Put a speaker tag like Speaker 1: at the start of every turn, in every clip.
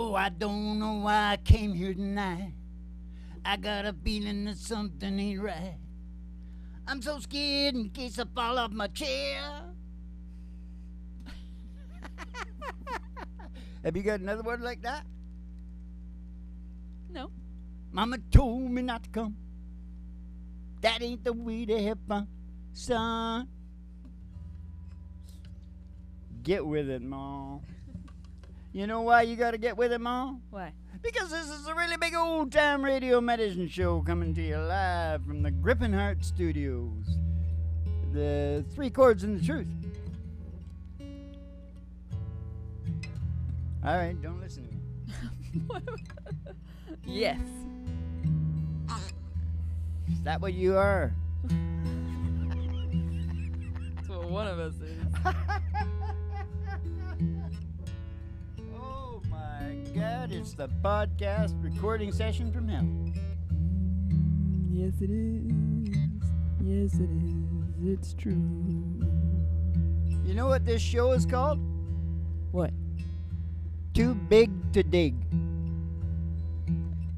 Speaker 1: Oh, I don't know why I came here tonight. I got a feeling that something ain't right. I'm so scared in case I fall off my chair. Have you got another one like that?
Speaker 2: No.
Speaker 1: Mama told me not to come. That ain't the way to have fun, son. Get with it, Mom. You know why you gotta get with it, Mom?
Speaker 2: Why?
Speaker 1: Because this is a really big old-time radio medicine show coming to you live from the Griffin Heart Studios. The Three Chords and the Truth. All right, don't listen to me.
Speaker 2: Yes.
Speaker 1: Is that what you are?
Speaker 2: That's what one of us is.
Speaker 1: Oh my God, it's the podcast recording session from hell.
Speaker 2: Yes, it is. Yes, it is. It's true.
Speaker 1: You know what this show is called?
Speaker 2: What?
Speaker 1: Too Big to Dig.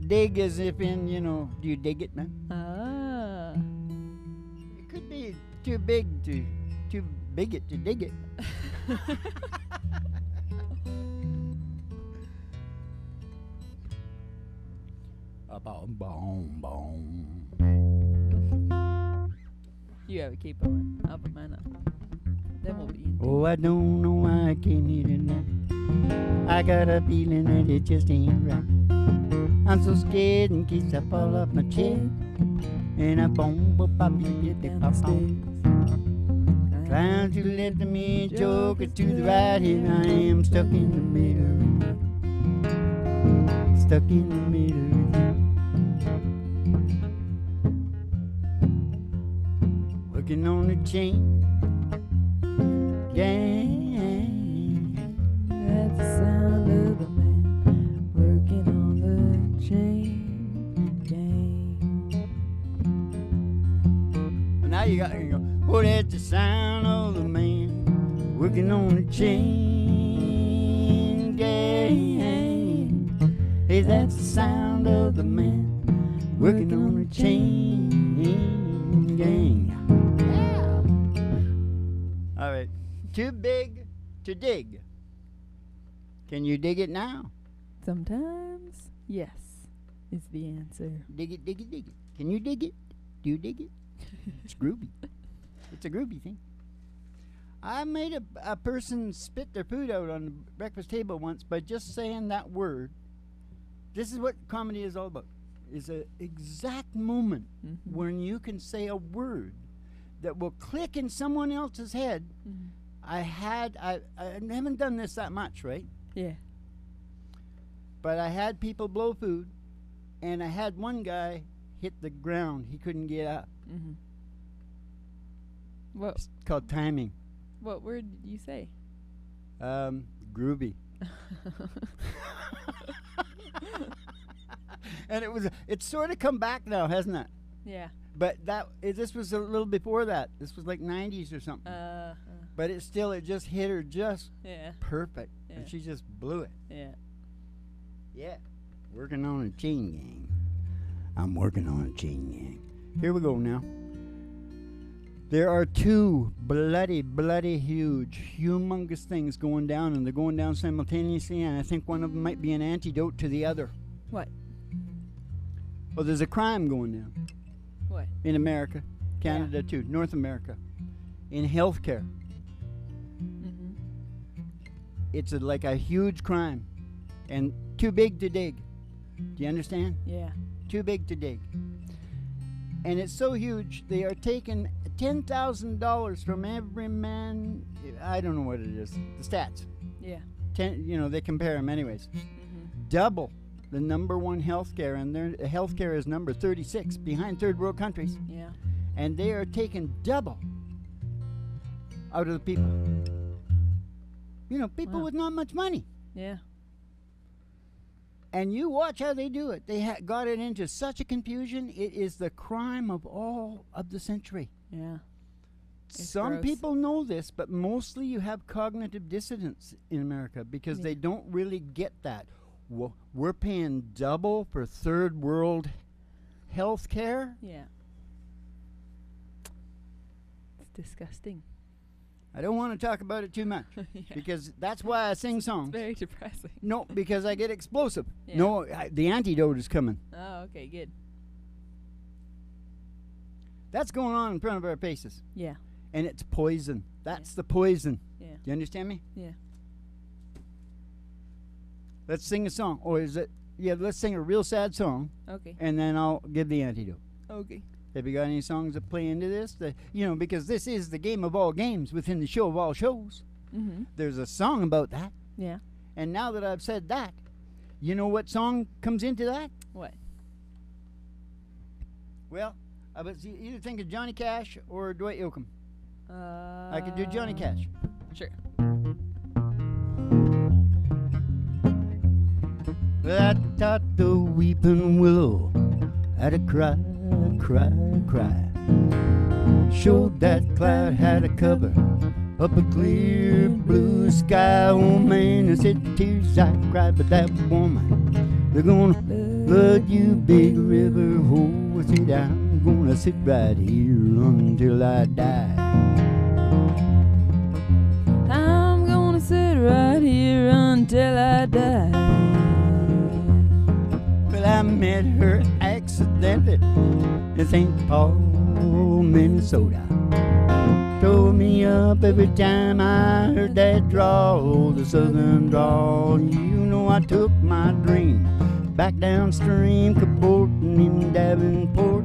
Speaker 1: Dig as if in, do you dig it, man?
Speaker 2: Ah.
Speaker 1: It could be too big it to dig it. Boom, boom, boom.
Speaker 2: You have it. Keep going. I'll put mine up. Then we'll be in.
Speaker 1: Oh, I don't know why I came here tonight. I got a feeling that it just ain't right. I'm so scared in case I fall off my chair. And I boom, boom, pop, you get downstairs. Trying to let the mean joker to the right. Here I am stuck in the middle. Stuck in the middle. Working on the chain gang.
Speaker 2: That's the sound of the man working on the chain gang.
Speaker 1: Now you got to go. Oh, that's the sound of the man working on the chain gang. Hey, that's the sound of the man working on the chain gang. Yeah. All right. Too big to dig. Can you dig it now?
Speaker 2: Sometimes, yes, is the answer.
Speaker 1: Dig it, dig it, dig it. Can you dig it? Do you dig it? It's groovy. It's a groovy thing. I made a person spit their food out on the breakfast table once by just saying that word. This is what comedy is all about. Is an exact moment when you can say a word that will click in someone else's head. I haven't done this that much, right?
Speaker 2: Yeah.
Speaker 1: But I had people blow food, and I had one guy hit the ground. He couldn't get up.
Speaker 2: What?
Speaker 1: It's called timing.
Speaker 2: What word did you say?
Speaker 1: Groovy. And it's sort of come back now, hasn't it?
Speaker 2: Yeah.
Speaker 1: But this was a little before that. This was like 90s or something. But it just hit her just perfect.
Speaker 2: Yeah.
Speaker 1: And she just blew it.
Speaker 2: Yeah.
Speaker 1: Yeah. Working on a chain gang. I'm working on a chain gang. Here we go now. There are two bloody huge, humongous things going down, and they're going down simultaneously, and I think one of them might be an antidote to the other.
Speaker 2: What?
Speaker 1: Well, there's a crime going down.
Speaker 2: What?
Speaker 1: In America, Canada too, North America, in healthcare. It's like a huge crime, and too big to dig. Do you understand?
Speaker 2: Yeah.
Speaker 1: Too big to dig. And it's so huge, they are taking $10,000 from every man. I don't know what it is. The stats.
Speaker 2: Yeah.
Speaker 1: They compare them anyways. Double the number one healthcare, and their healthcare is number 36 behind third world countries.
Speaker 2: Yeah.
Speaker 1: And they are taking double out of the people. People with not much money.
Speaker 2: Yeah.
Speaker 1: And you watch how they do it. They got it into such a confusion. It is the crime of all of the century.
Speaker 2: Yeah.
Speaker 1: Some
Speaker 2: gross.
Speaker 1: people know this, but mostly you have cognitive dissonance in America because they don't really get that. we're paying double for third world health care?
Speaker 2: Yeah. It's disgusting.
Speaker 1: I don't want to talk about it too much
Speaker 2: Yeah.
Speaker 1: because that's why I sing songs.
Speaker 2: It's very depressing.
Speaker 1: No, because I get explosive.
Speaker 2: Yeah.
Speaker 1: No, the antidote is coming.
Speaker 2: Oh, okay, good.
Speaker 1: That's going on in front of our faces.
Speaker 2: Yeah.
Speaker 1: And it's poison. That's the poison.
Speaker 2: Yeah.
Speaker 1: Do you understand me?
Speaker 2: Yeah.
Speaker 1: Let's sing a song. Or is it? Yeah, let's sing a real sad song,
Speaker 2: Okay.
Speaker 1: and then I'll give the antidote.
Speaker 2: Okay.
Speaker 1: Have you got any songs that play into this? Because this is the game of all games within the show of all shows.
Speaker 2: Mm-hmm.
Speaker 1: There's a song about that.
Speaker 2: Yeah.
Speaker 1: And now that I've said that, you know what song comes into that?
Speaker 2: What?
Speaker 1: Well, I was either thinking Johnny Cash or Dwight Yoakam. I could do Johnny Cash.
Speaker 2: Sure.
Speaker 1: I thought the weeping willow had a cry, cry, cry. Showed that cloud had a cover up a clear blue sky. Oh man, I said the tears I cried, but that woman, they're gonna flood you, big river. Oh, I said I'm gonna sit right here until I die.
Speaker 2: I'm gonna sit right here until I die.
Speaker 1: Well, I met her accidentally in St. Paul, Minnesota. Tore me up every time I heard that drawl, the southern drawl. You know I took my dream back downstream, cavorting in Davenport,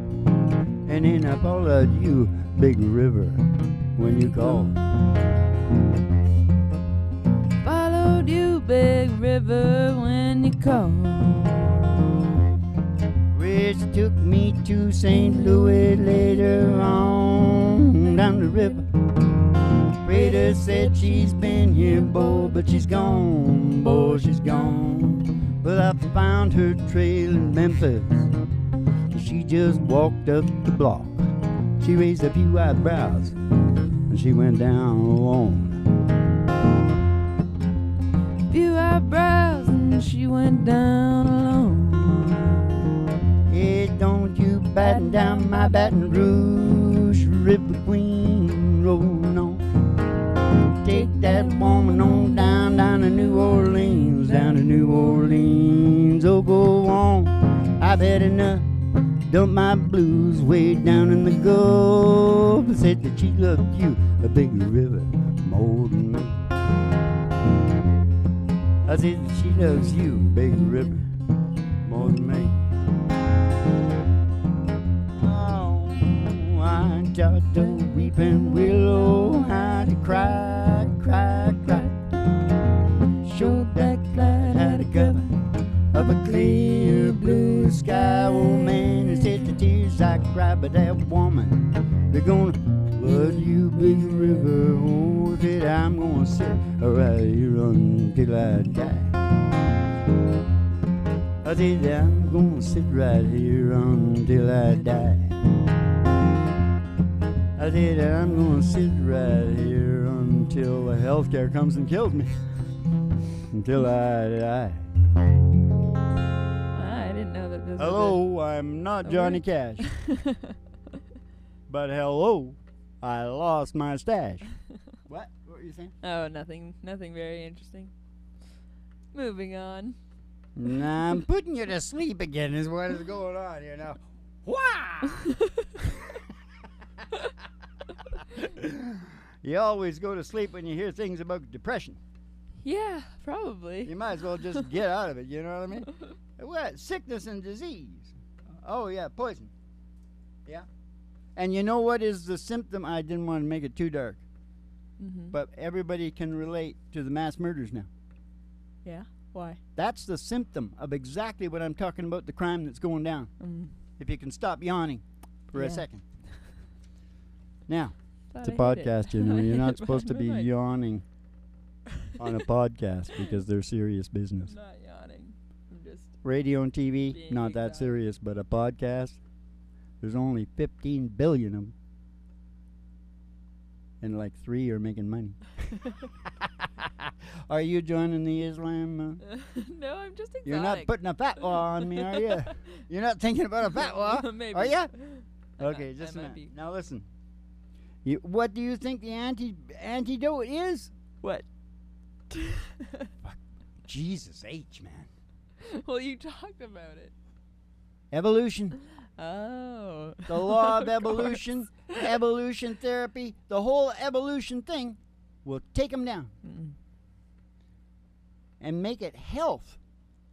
Speaker 1: and then I followed you, big river, when you called.
Speaker 2: Followed you, big river, when you called.
Speaker 1: Which took me to St. Louis later on down the river. Raider said she's been here, boy, but she's gone, boy, she's gone. Well, I found her trail in Memphis. She just walked up the block. She raised a few eyebrows and she went down alone.
Speaker 2: Few eyebrows and she went down alone.
Speaker 1: Hey, don't you batten down my Baton Rouge River Queen, rolling on. Take that woman on down to New Orleans, down to New Orleans. Oh, go on, I've had enough. Dump my blues way down in the Gulf. Said that she loved you, a big river, more than me. I said that she loves you, big river, more than me. Oh, I got the weeping willow, had to cry, cry, cry. Showed that cloud had a cover of a clear blue sky. Oh man, it said the tears I cried, but that woman, they're gonna flood you, big river. Oh, said I'm gonna sit right here until I die. I said I'm gonna sit right here until I die. I said I'm gonna sit right here until the healthcare comes and kills me. Until I die.
Speaker 2: I didn't know that this
Speaker 1: Hello, I'm not
Speaker 2: Oh,
Speaker 1: Johnny
Speaker 2: really?
Speaker 1: Cash. But hello, I lost my stash. What? What were you saying?
Speaker 2: Oh, nothing very interesting. Moving on.
Speaker 1: Nah, I'm putting you to sleep again is what is going on here now. Wow! You always go to sleep when you hear things about depression.
Speaker 2: Yeah, probably.
Speaker 1: You might as well just get out of it, you know what I mean? What? Sickness and disease. Oh, yeah, poison. Yeah. And you know what is the symptom? I didn't want to make it too dark.
Speaker 2: Mm-hmm.
Speaker 1: But everybody can relate to the mass murders now.
Speaker 2: Yeah? Why?
Speaker 1: That's the symptom of exactly what I'm talking about, the crime that's going down. If you can stop yawning for a
Speaker 2: Yeah.
Speaker 1: second. Now,
Speaker 2: Thought
Speaker 1: it's a
Speaker 2: I hit it.
Speaker 1: podcast, you know.
Speaker 2: I
Speaker 1: You're
Speaker 2: hit
Speaker 1: not
Speaker 2: it
Speaker 1: supposed to be
Speaker 2: behind my mic.
Speaker 1: yawning on a podcast because they're serious
Speaker 2: I'm
Speaker 1: business.
Speaker 2: not yawning. I'm just...
Speaker 1: Radio and TV,
Speaker 2: Being
Speaker 1: not that
Speaker 2: exotic.
Speaker 1: serious, but a podcast, there's only 15 billion of them. And like 3 are making money. Are you joining the Islam?
Speaker 2: No, I'm just exotic.
Speaker 1: You're not putting a fatwa on me, are you? You're not thinking about a fatwa,
Speaker 2: Maybe.
Speaker 1: are you?
Speaker 2: I
Speaker 1: Okay,
Speaker 2: might-
Speaker 1: just a
Speaker 2: I might
Speaker 1: minute.
Speaker 2: be.
Speaker 1: Now listen. What do you think the antidote is?
Speaker 2: What?
Speaker 1: Jesus H, man.
Speaker 2: Well, you talked about it.
Speaker 1: Evolution.
Speaker 2: Oh.
Speaker 1: The law of
Speaker 2: course.
Speaker 1: evolution, evolution therapy, the whole evolution thing will take them down
Speaker 2: Mm.
Speaker 1: and make it health,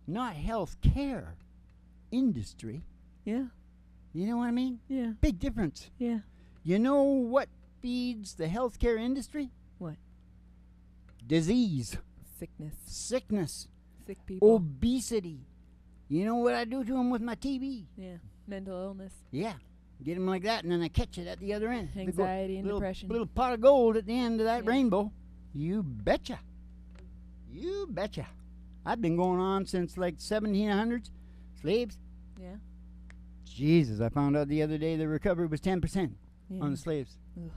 Speaker 1: not health care industry.
Speaker 2: Yeah.
Speaker 1: You know what I mean?
Speaker 2: Yeah.
Speaker 1: Big difference.
Speaker 2: Yeah.
Speaker 1: You know what feeds the healthcare industry?
Speaker 2: What?
Speaker 1: Disease,
Speaker 2: Sickness.
Speaker 1: sickness,
Speaker 2: Sick people.
Speaker 1: obesity. You know what I do to them with my TV?
Speaker 2: Yeah. Mental illness.
Speaker 1: Yeah. Get them like that, and then I catch it at the other end. They go,
Speaker 2: Anxiety and
Speaker 1: little,
Speaker 2: depression.
Speaker 1: Little pot of gold at the end of that
Speaker 2: Yeah.
Speaker 1: rainbow. You betcha. You betcha. I've been going on since like 1700s. Slaves.
Speaker 2: Yeah.
Speaker 1: Jesus, I found out the other day the recovery was 10%
Speaker 2: Yeah.
Speaker 1: on the slaves.
Speaker 2: Ugh.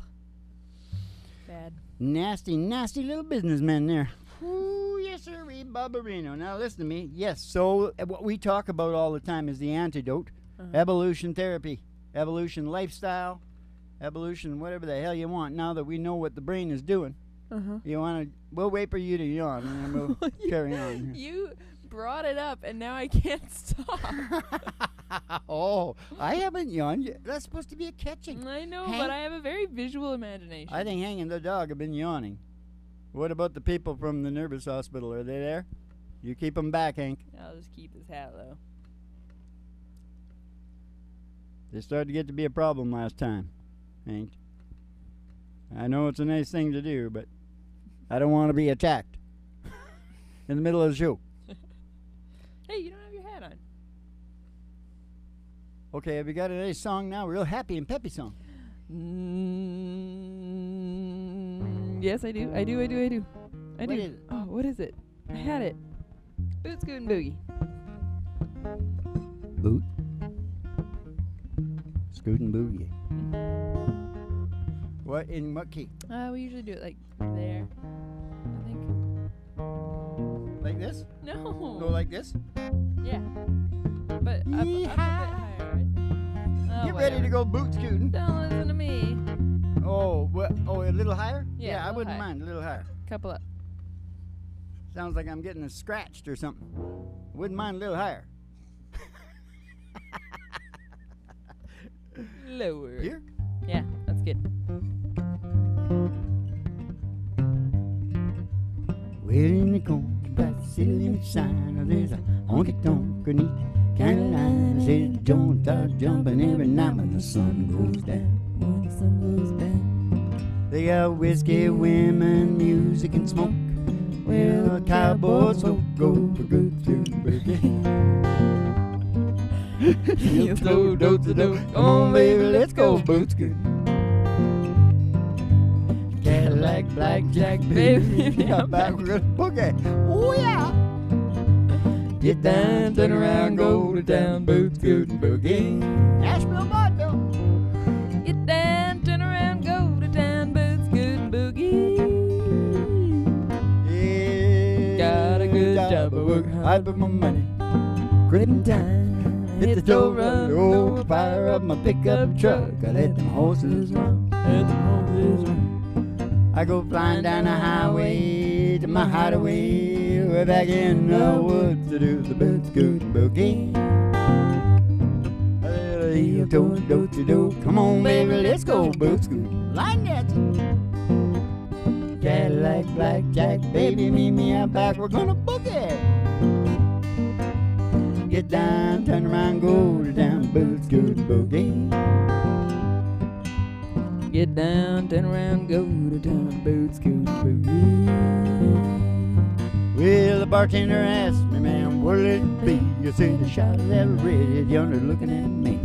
Speaker 2: Bad.
Speaker 1: Nasty, nasty little businessmen there. Ooh, yes, sir, Barbarino. Now listen to me. Yes, so what we talk about all the time is the antidote.
Speaker 2: Uh-huh.
Speaker 1: Evolution therapy, evolution lifestyle, evolution whatever the hell you want. Now that we know what the brain is doing,
Speaker 2: Uh-huh.
Speaker 1: you want to? We'll wait for you to yawn, and then we'll carry on.
Speaker 2: You brought it up, and now I can't stop.
Speaker 1: Oh, I haven't yawned yet. That's supposed to be a catching.
Speaker 2: I know,
Speaker 1: Hank?
Speaker 2: but I have a very visual imagination.
Speaker 1: I think Hank and the dog have been yawning. What about the people from the nervous hospital? Are they there? You keep them back, Hank.
Speaker 2: I'll just keep this hat low.
Speaker 1: They started to get to be a problem last time, Hank. I know it's a nice thing to do, but I don't want to be attacked in the middle of the show.
Speaker 2: Hey, you don't have your hat on.
Speaker 1: Okay, have you got a nice song now? Real happy and peppy song.
Speaker 2: Yes, I do. I do. I do.
Speaker 1: What is it?
Speaker 2: Oh, what is it? I had it. Boot Scoot and Boogie.
Speaker 1: Boot. Scoot and boogie. What, in what key?
Speaker 2: We usually do it like there. I think.
Speaker 1: Like this?
Speaker 2: No.
Speaker 1: Go like this?
Speaker 2: Yeah. But up a bit higher, I think. Oh,
Speaker 1: Get ready to
Speaker 2: whatever.
Speaker 1: go boot scooting.
Speaker 2: Don't listen to me.
Speaker 1: Oh, what? Oh, a little higher?
Speaker 2: Yeah, a
Speaker 1: I
Speaker 2: little
Speaker 1: wouldn't
Speaker 2: higher.
Speaker 1: mind a little higher.
Speaker 2: Couple up.
Speaker 1: Sounds like I'm getting scratched or something. Wouldn't mind a little higher.
Speaker 2: Lower.
Speaker 1: Here?
Speaker 2: Yeah, that's good.
Speaker 1: Well, in the corner, by the city limit sign, there's a honky tonk neat kind of line. Says the joint starts jumping every night when the sun goes down.
Speaker 2: When the sun goes down.
Speaker 1: They got whiskey, women, music, and smoke. Well, cowboys will go for good to begin. Heel toe, do to do. Come on, baby, let's go boot scoot. Cadillac, blackjack, baby, I'm back with a boogie. Oh yeah. Get down, turn around, go to town, boot scoot and boogie. Nashville, vaudeville.
Speaker 2: Get down, turn around, go to town, boot scoot and boogie.
Speaker 1: Yeah.
Speaker 2: Got a good job of work.
Speaker 1: I put my money. Quitting time. Hit the door run, oh, fire up my pickup truck. I let them horses run.
Speaker 2: Let them horses run.
Speaker 1: I go flying down the highway to my hideaway. Way back in the woods to do the boot scoot boogie. Heel toe, do to do. Come on, baby, let's go boot scoot. Line dancing. Cadillac, blackjack, baby, meet me out back. We're gonna boogie. Get down, turn around, go to town, boot scoot boogie.
Speaker 2: Get down, turn around, go to town, boot scoot boogie.
Speaker 1: Well, the bartender asked me, man, what'll it be? You see the shot of that red yonder looking at me.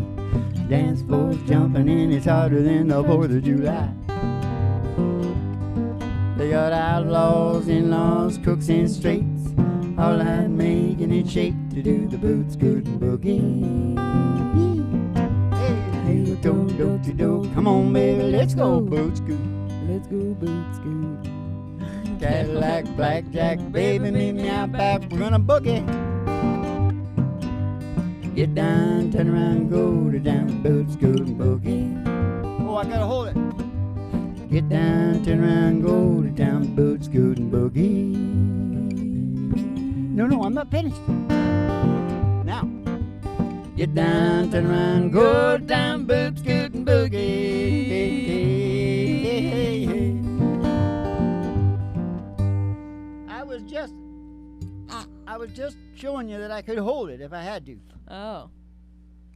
Speaker 1: Dance floor's jumping in, it's harder than the 4th of July. They got outlaws, in-laws, crooks and straights, all out making it shake to do the boot scoot boogie. Hey, do do do do. Come on, baby, let's go boot scoot.
Speaker 2: Let's go boot scoot.
Speaker 1: Cadillac, blackjack, baby, meet me out back. We're gonna boogie. Get down, turn around, go to down, boot, scoot, and boogie. Oh, I gotta hold it. Get down, turn around, go to down, boot, scoot, and boogie. No, I'm not finished. Now. Get down, turn around, go down, boot, scoot, and boogie. I was just showing you that I could hold it if I had to.
Speaker 2: Oh.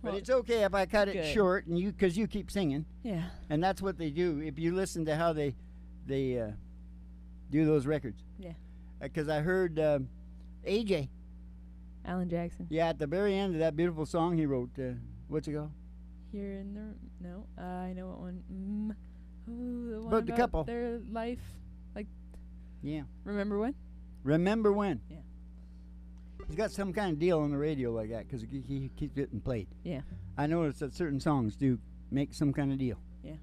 Speaker 1: But
Speaker 2: Well,
Speaker 1: it's okay if I cut it
Speaker 2: good.
Speaker 1: short, and because you keep singing,
Speaker 2: yeah.
Speaker 1: and that's what they do. If you listen to how they do those records,
Speaker 2: Yeah.
Speaker 1: Because I heard AJ,
Speaker 2: Alan Jackson.
Speaker 1: yeah, at the very end of that beautiful song he wrote. What's it called?
Speaker 2: Here in the no, I know what one. Oh, the one
Speaker 1: About the couple.
Speaker 2: their life.
Speaker 1: Yeah.
Speaker 2: Remember when?
Speaker 1: Remember when?
Speaker 2: Yeah.
Speaker 1: He's got some kind of deal on the radio like that because he keeps getting played.
Speaker 2: Yeah.
Speaker 1: I noticed that certain songs do make some kind of deal.
Speaker 2: Yeah.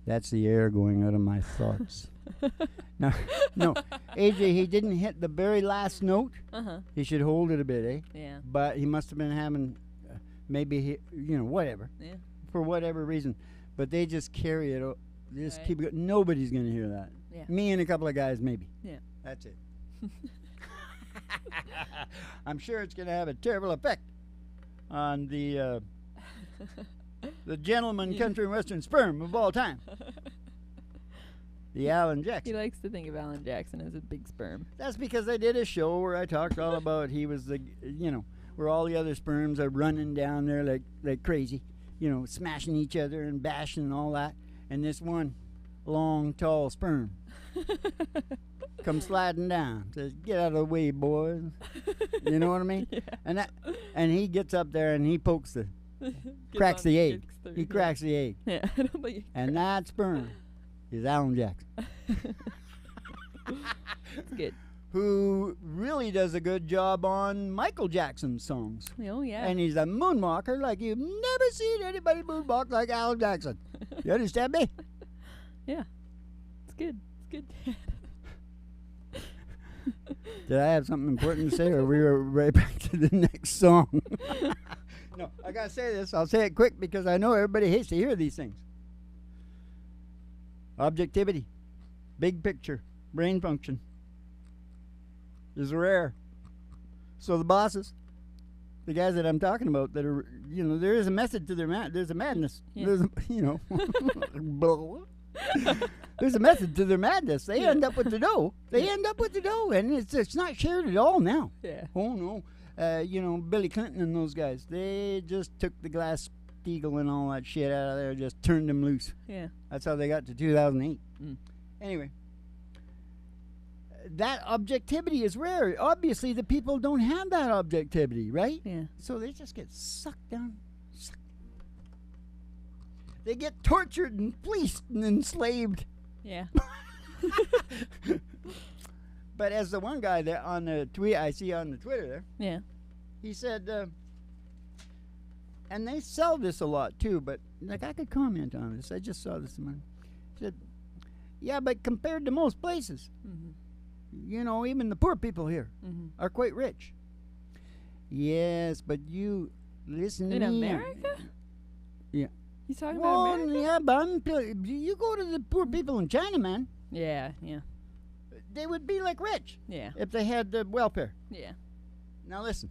Speaker 1: That's the air going out of my thoughts. No, AJ, he didn't hit the very last note.
Speaker 2: Uh-huh.
Speaker 1: He should hold it a bit, eh?
Speaker 2: Yeah.
Speaker 1: But he must have been having, whatever,
Speaker 2: Yeah.
Speaker 1: for whatever reason. But they just carry it. They just
Speaker 2: Right.
Speaker 1: keep it. Nobody's going to hear that.
Speaker 2: Yeah.
Speaker 1: Me and a couple of guys, maybe.
Speaker 2: Yeah.
Speaker 1: That's it. I'm sure it's going to have a terrible effect on the gentleman country and western sperm of all time. The Alan
Speaker 2: He
Speaker 1: Jackson.
Speaker 2: likes to think of Alan Jackson as a big sperm.
Speaker 1: That's because I did a show where I talked all about he was where all the other sperms are running down there like crazy, smashing each other and bashing and all that. And this one long, tall sperm comes sliding down, says, "Get out of the way, boys." You know what I mean?
Speaker 2: Yeah.
Speaker 1: And he gets up there and he pokes cracks the egg. He cracks the egg.
Speaker 2: Yeah, I don't think.
Speaker 1: And that sperm is Alan Jackson.
Speaker 2: It's good.
Speaker 1: Who really does a good job on Michael Jackson's songs.
Speaker 2: Oh yeah.
Speaker 1: And he's a moonwalker like you've never seen anybody moonwalk like Alan Jackson. You understand me?
Speaker 2: Yeah. It's good. It's good.
Speaker 1: Did I have something important to say, or we were right back to the next song? No, I gotta say this. I'll say it quick because I know everybody hates to hear these things. Objectivity, big picture, brain function is rare. So the bosses, the guys that I'm talking about, that are, there is a method to their there's a madness.
Speaker 2: Yeah.
Speaker 1: There's a, there's a method to their madness. They end up with the dough. They end up with the dough, and it's not shared at all now.
Speaker 2: Yeah.
Speaker 1: Oh no, Billy Clinton and those guys, they just took the Glass-Steagall and all that shit out of there, just turned them loose.
Speaker 2: Yeah.
Speaker 1: That's how they got to 2008.
Speaker 2: Mm.
Speaker 1: Anyway, that objectivity is rare. Obviously, the people don't have that objectivity, right?
Speaker 2: Yeah.
Speaker 1: So they just get sucked down. They get tortured and fleeced and enslaved.
Speaker 2: Yeah.
Speaker 1: But as the one guy there on the tweet I see on the Twitter there,
Speaker 2: Yeah.
Speaker 1: he said, and they sell this a lot too, but I could comment on this. I just saw this in my. He said, yeah, but compared to most places,
Speaker 2: Mm-hmm.
Speaker 1: Even the poor people here
Speaker 2: Mm-hmm.
Speaker 1: are quite rich. Yes, but you listen
Speaker 2: In
Speaker 1: to me.
Speaker 2: America?
Speaker 1: Yeah.
Speaker 2: He's talking
Speaker 1: Well,
Speaker 2: about America?
Speaker 1: yeah, but you go to the poor people in China, man.
Speaker 2: Yeah. Yeah.
Speaker 1: They would be like rich
Speaker 2: Yeah.
Speaker 1: if they had the welfare.
Speaker 2: Yeah.
Speaker 1: Now listen.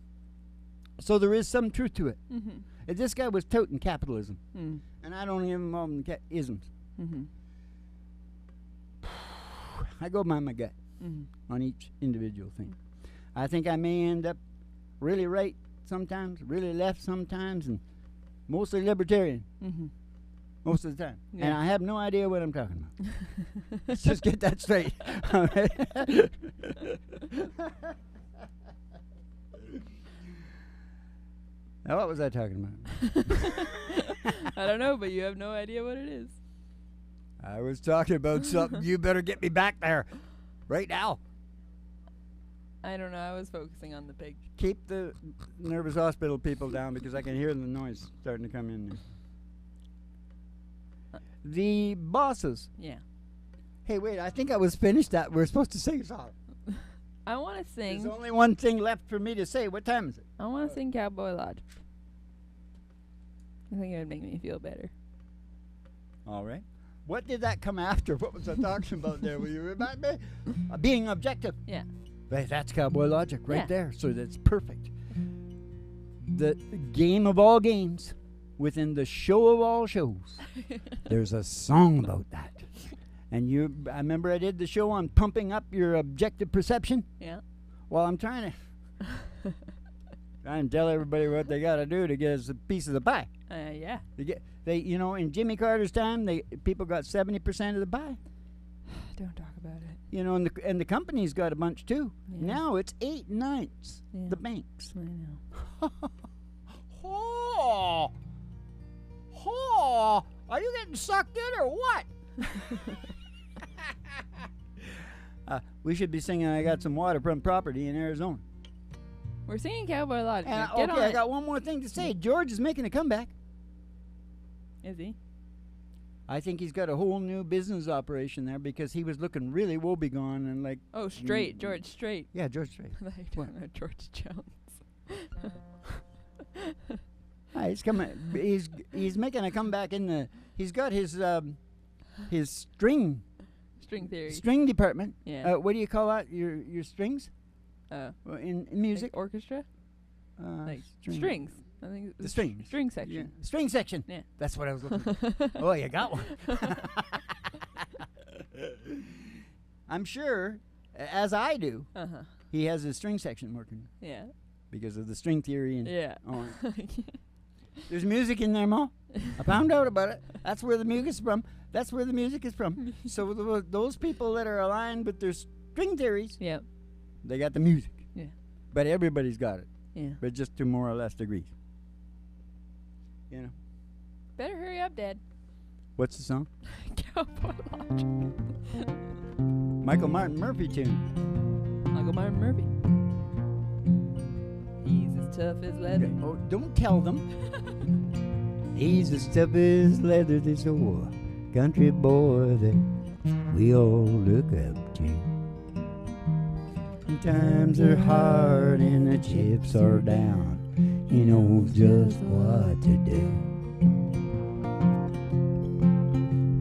Speaker 1: So there is some truth to it.
Speaker 2: Mm-hmm.
Speaker 1: If this guy was toting capitalism,
Speaker 2: Mm.
Speaker 1: and I don't even call them isms,
Speaker 2: Mm-hmm.
Speaker 1: I go by my gut
Speaker 2: Mm-hmm.
Speaker 1: on each individual thing. I think I may end up really right sometimes, really left sometimes, and mostly libertarian
Speaker 2: Mm-hmm.
Speaker 1: most of the time.
Speaker 2: Yeah.
Speaker 1: And I have no idea what I'm talking about. Let's just get that straight. All right? Now, what was I talking about?
Speaker 2: I don't know, but you have no idea what it is.
Speaker 1: I was talking about something. You better get me back there right now.
Speaker 2: I don't know. I was focusing on the pig.
Speaker 1: Keep the nervous hospital people down because I can hear the noise starting to come in there. the bosses.
Speaker 2: Yeah.
Speaker 1: Hey, wait, I think I was finished that. We're supposed to sing a song.
Speaker 2: I want to
Speaker 1: There's
Speaker 2: sing.
Speaker 1: only one thing left for me to say. What time is it?
Speaker 2: I want to sing Cowboy Lodge. I think it would make me feel better.
Speaker 1: All right. What did that come after? What was I talking about there? Will you remind me? Being objective.
Speaker 2: Yeah.
Speaker 1: Right, that's Cowboy Logic right
Speaker 2: Yeah.
Speaker 1: there. So that's perfect. The game of all games within the show of all shows. There's a song about that. And I remember I did the show on pumping up your objective perception.
Speaker 2: Yeah.
Speaker 1: Well, I'm trying to tell everybody what they got to do to get us a piece of the pie.
Speaker 2: Yeah.
Speaker 1: In Jimmy Carter's time, people got 70% of the pie.
Speaker 2: Don't talk about it.
Speaker 1: And the company's got a bunch too.
Speaker 2: Yeah.
Speaker 1: Now it's 8/9.
Speaker 2: Yeah.
Speaker 1: The banks.
Speaker 2: I know.
Speaker 1: Oh, are you getting sucked in or what? We should be singing "I Got Some Waterfront Property in Arizona."
Speaker 2: We're singing Cowboy Lodge.
Speaker 1: And,
Speaker 2: Get on
Speaker 1: I
Speaker 2: it.
Speaker 1: got one more thing to say. George is making a comeback.
Speaker 2: Is he?
Speaker 1: I think he's got a whole new business operation there because he was looking really woebegone and like.
Speaker 2: Oh, Straight. George Strait.
Speaker 1: Yeah, George Strait.
Speaker 2: I thought you were talking about George Jones.
Speaker 1: He's coming. He's making a comeback in the. He's got his string
Speaker 2: String theory.
Speaker 1: department.
Speaker 2: Yeah.
Speaker 1: What do you call that? Your strings in music?
Speaker 2: Like orchestra? Like
Speaker 1: string.
Speaker 2: strings. I think it's
Speaker 1: The strings.
Speaker 2: String section.
Speaker 1: Yeah. String section.
Speaker 2: Yeah.
Speaker 1: That's what I was looking for. Oh, you got one. I'm sure, as I do,
Speaker 2: Uh-huh.
Speaker 1: he has his string section working
Speaker 2: Yeah.
Speaker 1: because of the string theory. And
Speaker 2: Yeah.
Speaker 1: all that. There's music in there, Mo. I found out about it. That's where the music is from. That's where the music is from. So those people that are aligned with their string theories,
Speaker 2: Yep.
Speaker 1: they got the music.
Speaker 2: Yeah.
Speaker 1: But everybody's got it,
Speaker 2: Yeah.
Speaker 1: but just to more or less degrees. You know.
Speaker 2: Better hurry up, Dad.
Speaker 1: What's the song?
Speaker 2: Cowboy Lodge.
Speaker 1: Michael Martin Murphy tune.
Speaker 2: Uncle Martin Murphy. He's as tough as leather.
Speaker 1: Oh, don't tell them. He's as tough as leather, this old country boy that we all look up to. And times are hard and the chips are down. He knows just what to do.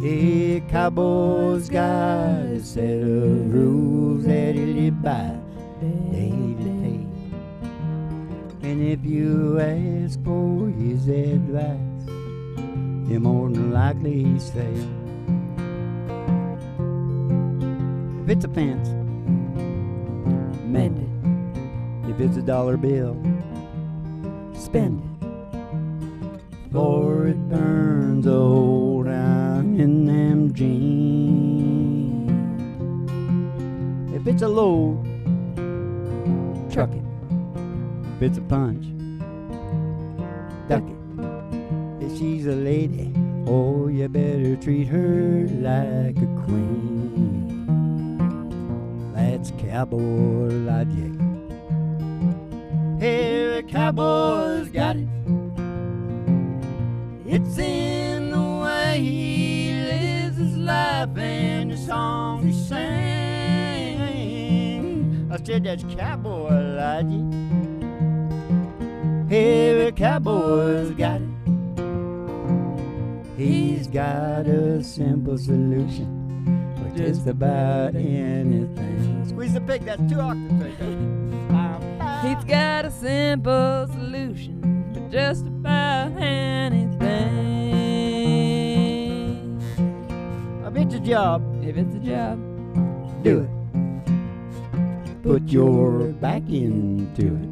Speaker 1: A cowboy's got a set of rules that he live by day to day. And if you ask for his advice, he'll more than likely say, if it's a fence, mend it. If it's a dollar bill, spend it. For it burns a hole down in them jeans. If it's a load, truck it. If it's a punch, duck it. If she's a lady, oh, you better treat her like a queen. That's cowboy logic. Every cowboy's got it. It's in the way he lives his life and the songs he sings. I said that's cowboy logic. Every cowboy's got it. He's got a simple solution for just about anything. Squeeze the pig, that's 2 octaves right there.
Speaker 2: He's got a simple solution for just about anything.
Speaker 1: If it's a job,
Speaker 2: If it's a job,
Speaker 1: do it. Put your back into it.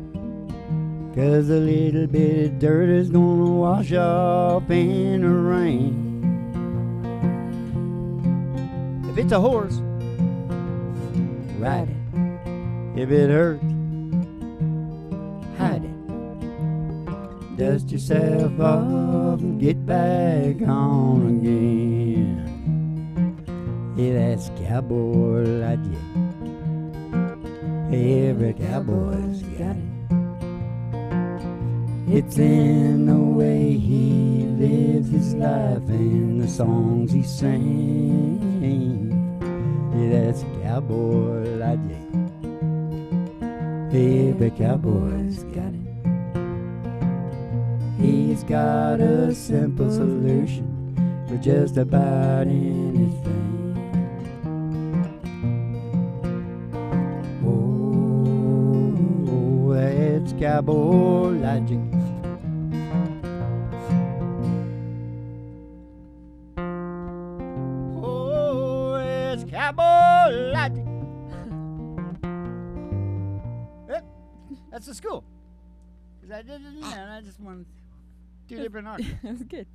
Speaker 1: 'Cause a little bit of dirt is gonna wash off in the rain. If it's a horse, ride it. If it hurts, hide it. Dust yourself off and get back on again. Yeah, that's cowboy logic. Every cowboy's got it. It's in the way he lives lives his life and the songs he sang. Yeah, that's cowboy logic. Every cowboy's got it. He's got a simple solution for just about anything. Oh, that's cowboy logic. Oh, it's cowboy logic. Yep, that's the school. Because I did it in there and I just wanted two different arcs.
Speaker 2: That's good.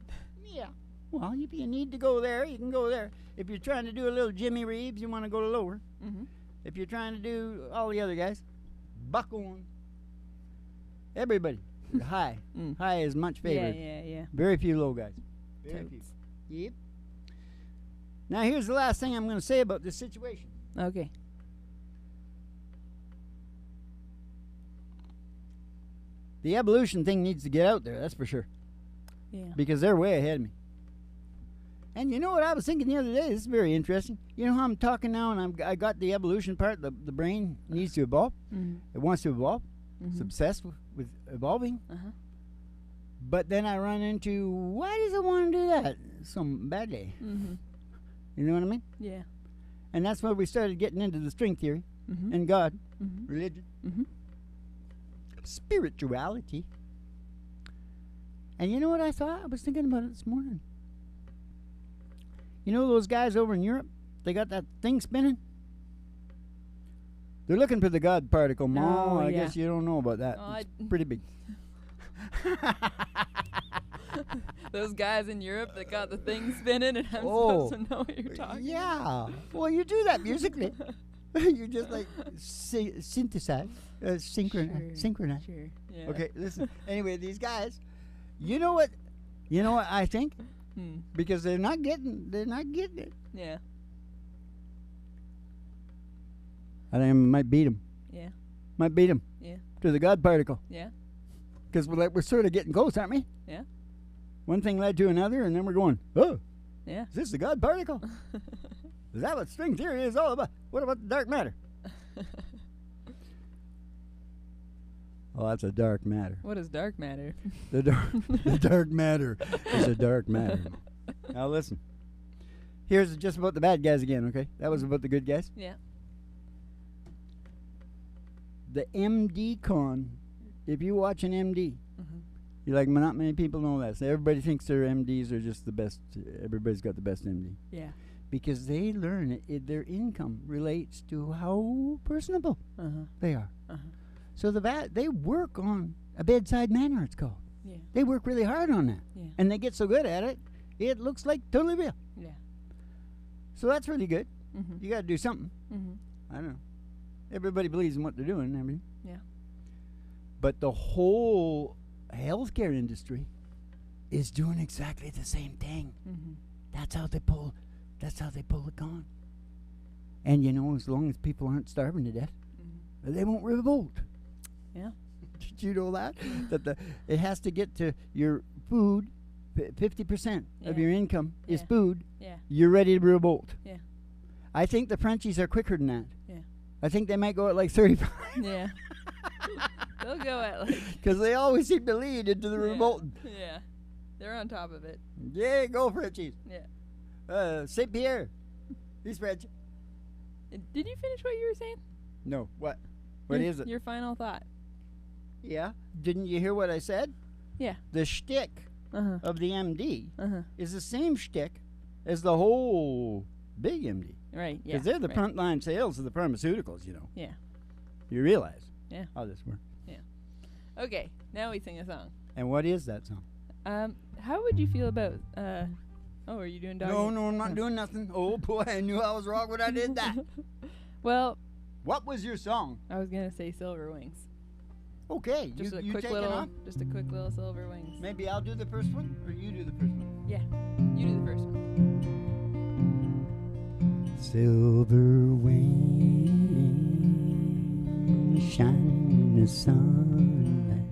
Speaker 1: Yeah. Well, if you need to go there, you can go there. If you're trying to do a little Jimmy Reeves, you want to go to lower.
Speaker 2: Mm-hmm.
Speaker 1: If you're trying to do all the other guys, buck on. Everybody, high.
Speaker 2: Mm.
Speaker 1: High is much favored.
Speaker 2: Yeah.
Speaker 1: Very few low guys. Very few.
Speaker 2: Totes.
Speaker 1: Yep. Now here's the last thing I'm going to say about this situation.
Speaker 2: Okay.
Speaker 1: The evolution thing needs to get out there, that's for sure.
Speaker 2: Yeah.
Speaker 1: Because they're way ahead of me. And you know what I was thinking the other day? This is very interesting. You know how I'm talking now and I got the evolution part, the brain needs to evolve.
Speaker 2: Mm-hmm.
Speaker 1: It wants to evolve.
Speaker 2: Mm-hmm.
Speaker 1: It's obsessed with evolving.
Speaker 2: Uh-huh.
Speaker 1: But then I run into, why does it want to do that so badly?
Speaker 2: Mm-hmm.
Speaker 1: You know what I mean?
Speaker 2: Yeah.
Speaker 1: And that's where we started getting into the string theory
Speaker 2: Mm-hmm.
Speaker 1: and God,
Speaker 2: Mm-hmm.
Speaker 1: religion,
Speaker 2: Mm-hmm.
Speaker 1: spirituality. And you know what I thought? I was thinking about it this morning. You know those guys over in Europe? They got that thing spinning? They're looking for the God particle. Ma,
Speaker 2: Oh,
Speaker 1: I
Speaker 2: yeah.
Speaker 1: guess you don't know about that.
Speaker 2: Oh,
Speaker 1: It's pretty big.
Speaker 2: Those guys in Europe that got the thing spinning, and I'm
Speaker 1: Oh.
Speaker 2: supposed to know what you're talking
Speaker 1: Yeah. Well, you do that musically. You just like synthesize, synchronize.
Speaker 2: Sure. Yeah.
Speaker 1: Okay, listen. Anyway, these guys, you know what I think?
Speaker 2: Hmm.
Speaker 1: Because they're not getting it.
Speaker 2: Yeah.
Speaker 1: I think I might beat them.
Speaker 2: Yeah.
Speaker 1: Might beat them
Speaker 2: Yeah.
Speaker 1: to the God particle.
Speaker 2: Yeah.
Speaker 1: Because we're sort of getting close, aren't we?
Speaker 2: Yeah.
Speaker 1: One thing led to another, and then we're going, oh,
Speaker 2: Yeah.
Speaker 1: is this the God particle? Is that what string theory is all about? What about the dark matter? Oh, that's a dark matter.
Speaker 2: What is dark matter?
Speaker 1: The dark matter is a dark matter. Now listen. Here's just about the bad guys again, okay? That was about the good guys.
Speaker 2: Yeah.
Speaker 1: The MD con. If you watch an MD,
Speaker 2: Mm-hmm.
Speaker 1: you're like, not many people know that. So everybody thinks their MDs are just the best. Everybody's got the best MD.
Speaker 2: Yeah.
Speaker 1: Because they learn their income relates to how personable
Speaker 2: Uh-huh.
Speaker 1: they are.
Speaker 2: Uh-huh.
Speaker 1: So they work on a bedside manner, it's called.
Speaker 2: Yeah.
Speaker 1: They work really hard on that.
Speaker 2: Yeah.
Speaker 1: And they get so good at it, it looks like totally real.
Speaker 2: Yeah.
Speaker 1: So that's really good.
Speaker 2: Mm-hmm.
Speaker 1: You got to do something.
Speaker 2: Mm-hmm.
Speaker 1: I don't know. Everybody believes in what they're doing and everything.
Speaker 2: Yeah.
Speaker 1: But the whole healthcare industry is doing exactly the same thing.
Speaker 2: Mm-hmm.
Speaker 1: That's how they pull the con. And you know, as long as people aren't starving to death,
Speaker 2: Mm-hmm.
Speaker 1: they won't revolt.
Speaker 2: Yeah.
Speaker 1: Did you know that? It has to get to your food, 50% of
Speaker 2: Yeah.
Speaker 1: your income is
Speaker 2: Yeah.
Speaker 1: food.
Speaker 2: Yeah.
Speaker 1: You're ready to revolt.
Speaker 2: Yeah.
Speaker 1: I think the Frenchies are quicker than that.
Speaker 2: Yeah.
Speaker 1: I think they might go at like 35
Speaker 2: Yeah. They'll go at like.
Speaker 1: because they always seem to lead into the
Speaker 2: Yeah.
Speaker 1: revolting.
Speaker 2: Yeah. They're on top of it.
Speaker 1: Yeah, go Frenchies.
Speaker 2: Yeah.
Speaker 1: Saint Pierre, he's French.
Speaker 2: Did you finish what you were saying?
Speaker 1: No, what? What is it?
Speaker 2: Your final thought.
Speaker 1: Yeah, didn't you hear what I said?
Speaker 2: Yeah.
Speaker 1: The shtick
Speaker 2: Uh-huh.
Speaker 1: of the MD
Speaker 2: Uh-huh.
Speaker 1: is the same shtick as the whole big MD.
Speaker 2: Right. Yeah.
Speaker 1: Because they're the
Speaker 2: right.
Speaker 1: frontline sales of the pharmaceuticals, you know.
Speaker 2: Yeah.
Speaker 1: You realize
Speaker 2: Yeah.
Speaker 1: how this works.
Speaker 2: Okay. Now we sing a song.
Speaker 1: And what is that song?
Speaker 2: How would you feel about Oh, are you doing doggy?
Speaker 1: No, I'm not doing nothing. Oh boy, I knew I was wrong when I did that.
Speaker 2: Well,
Speaker 1: What was your song?
Speaker 2: I was gonna say Silver Wings.
Speaker 1: Okay,
Speaker 2: Just
Speaker 1: you
Speaker 2: a quick
Speaker 1: take it
Speaker 2: little,
Speaker 1: off.
Speaker 2: just a quick little Silver Wings.
Speaker 1: Maybe I'll do the first one, or you do the first one.
Speaker 2: Yeah, you do the first one.
Speaker 1: Silver wings shining in the sunlight,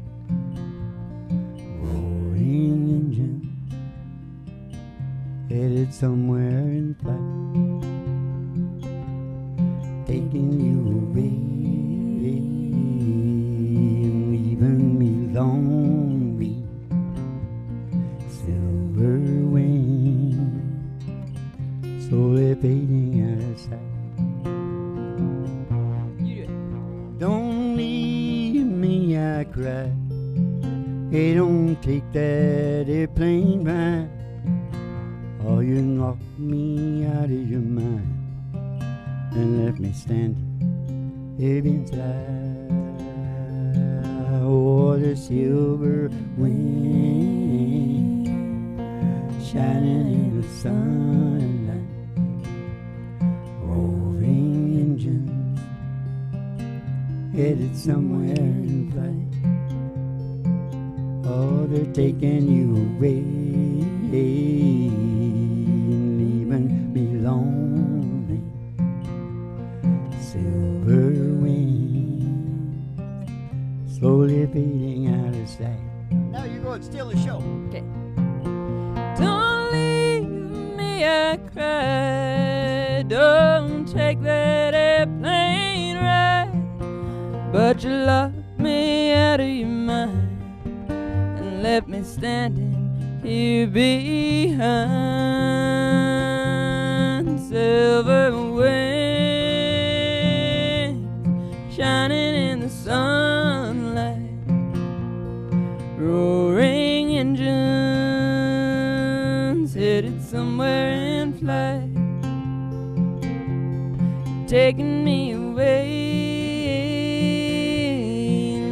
Speaker 1: roaring engine headed somewhere in flight, taking you away and leaving me lonely. Silver wings slowly fading out of sight.
Speaker 2: You do it.
Speaker 1: Don't leave me, I cry. Hey, don't take that airplane ride, or you knock me out of your mind and left me standing here inside. Oh, the silver wind shining in the sunlight, roaring engines headed somewhere in flight. Oh, they're taking you away and leaving me lonely. Silver wings slowly fading out of sight. Now you go and steal the show.
Speaker 2: Okay. Don't leave me, I cry. Don't take that airplane ride, but you locked me out of your mind and left me standing here behind. Silver wings shining in the sunlight, roaring engines headed somewhere in flight, taking me away,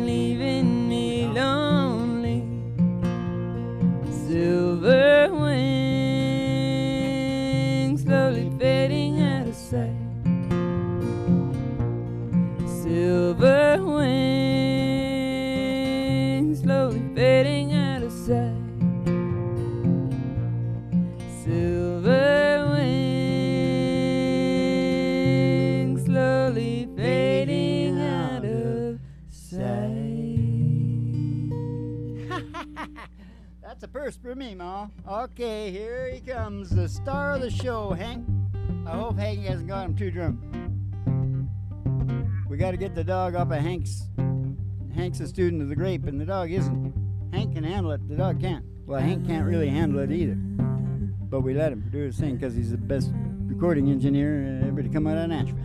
Speaker 2: leaving me lonely. Silver wings slowly fading out of sight. Silver wings slowly fading out of sight. Silver wings slowly fading out of sight.
Speaker 1: That's a first for me, Ma. Okay, here he comes, the star of the show, Hank. I hope Hank hasn't got him too drunk. We got to get the dog off of Hank's. Hank's a student of the grape, and the dog isn't. Hank can handle it, the dog can't. Well, Hank can't really handle it either. But we let him do his thing because he's the best recording engineer ever to come out of Nashville.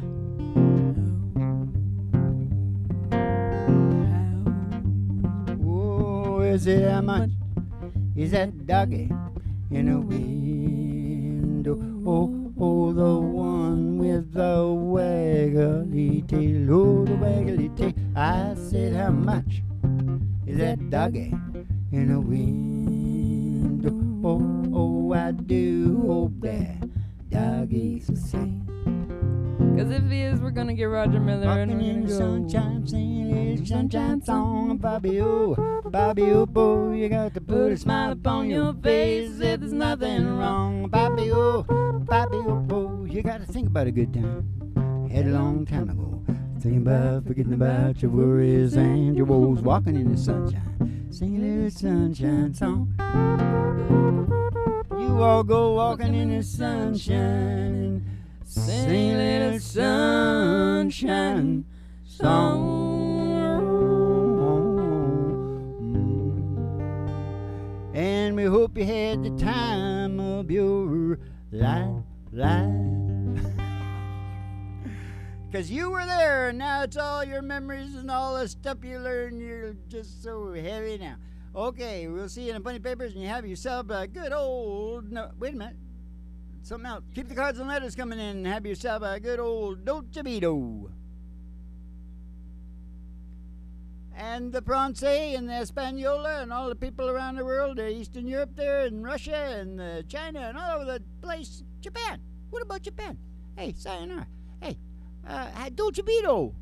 Speaker 1: Oh, is it how much is that doggy in a window? Oh, oh, the one with the waggly tail. Oh, the waggly tail. I said, how much is that doggy in a window? Oh, oh, I do hope that doggy's the same.
Speaker 2: Cause if he is, we're gonna get Roger Miller and
Speaker 1: Walking
Speaker 2: we're
Speaker 1: in
Speaker 2: gonna
Speaker 1: the
Speaker 2: go.
Speaker 1: sunshine, singing a little sunshine song. Bobby, oh, boy, you got to put a smile upon your face if there's nothing wrong. Bobby, oh, boy, you got to think about a good time. Had a long time ago, thinking about forgetting about your worries and your woes. Walking in the sunshine, singing a little sunshine song. You all go walking in the sunshine, sing a little sunshine song. And we hope you had the time of your life. Because you were there, and now it's all your memories and all the stuff you learned. You're just so heavy now. Okay, we'll see you in the funny papers, and you have yourself a good old... No, wait a minute. Something else. Keep the cards and letters coming in, and have yourself a good old Dolce Vito. And the Francais and the Hispaniola and all the people around the world, Eastern Europe there, and Russia and China and all over the place. Japan. What about Japan? Hey, sayonara. Hey, Dolce Vito.